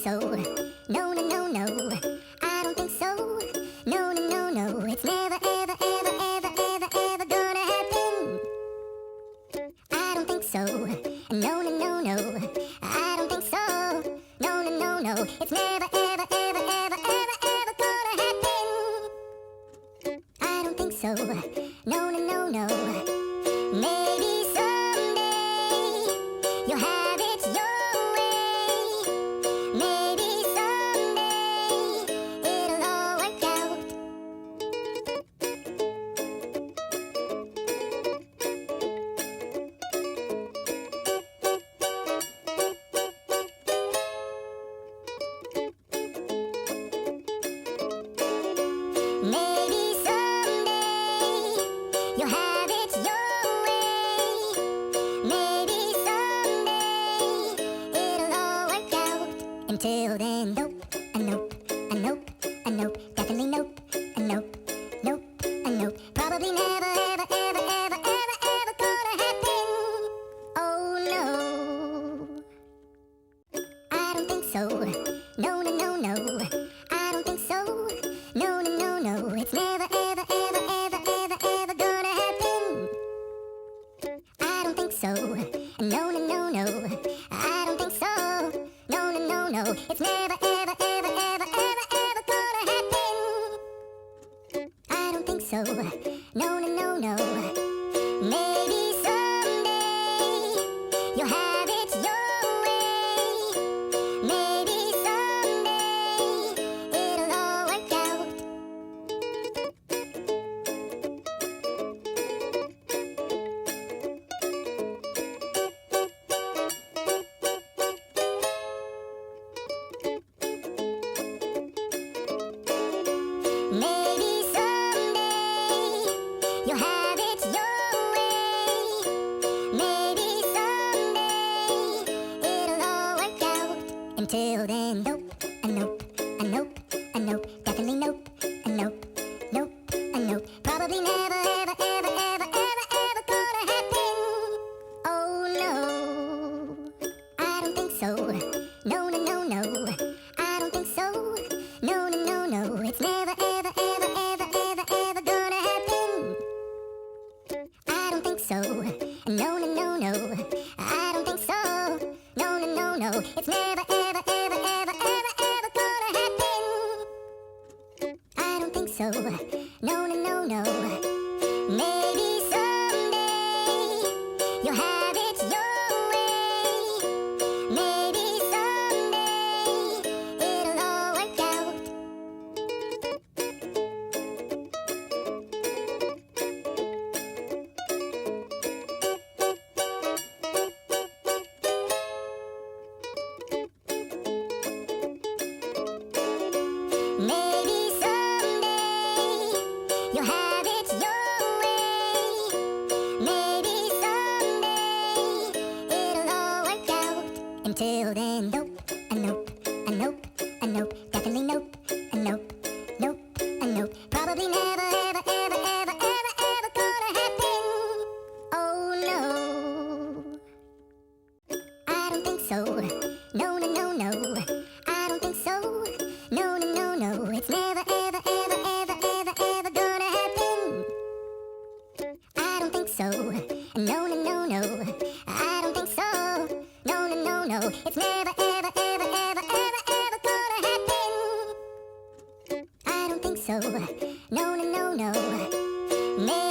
so. No, no, no, no. I don't think so. No, no, no, no. It's never, ever, ever, ever, ever, ever gonna happen. I don't think so. No, no, no, no. I don't think so. No, no, no, no. It's never, ever, ever, ever, ever, ever gonna happen. I don't think so. No, no, no, no. Maybe someday you'll have it your way. Maybe someday it'll all work out. Maybe someday you'll have it your way. Maybe someday it'll all work out. Until then, nope, a nope, a nope, a nope, definitely nope, a nope, nope, a nope. Probably never, ever, ever, ever, ever, ever gonna happen. Oh no, I don't think so. No, no, no, no. I don't think so. No, no, no, no. It's never, ever, ever, ever, ever, ever gonna happen. I don't think so. No, no, no, no. I don't think so. No, no, no, no. It's never, ever, ever, ever, ever, ever gonna happen. I don't think so. No, no, no, no. Maybe someday you'll have it your way. Maybe someday it'll all work out. Maybe someday you'll have it your way. Maybe someday it'll all work out. Until then, nope, a nope, a nope, a nope, definitely nope, a nope, nope, a nope. Probably never, ever, ever, ever, ever, ever gonna happen. Oh no, I don't think so. No, no, no, no. I don't think so. No, no, no, no. It's never, ever, ever, ever, ever, ever gonna happen. I don't think so. No, no, no, no. I don't think so. No, no, no, no. It's never, ever, ever, ever, ever, ever gonna happen. I don't think so. No, no, no, no. Maybe someday you'll have it your way. Maybe someday it'll all work out. Maybe someday you'll have it your way. Maybe someday it'll all work out. Until then, nope, a nope, a nope, a nope, definitely nope, a nope, nope, a nope. Probably never, ever, ever, ever, ever, ever gonna happen. Oh no, I don't think so. No, no, no, no. I don't think so. No, no, no, no. It's never, ever, ever, ever, ever, ever gonna happen. I don't think so. No, no, no, no. I don't think so. No, no, no, no. It's never, ever, ever, ever, ever, ever gonna happen. I don't think so. No, no, no, no. Maybe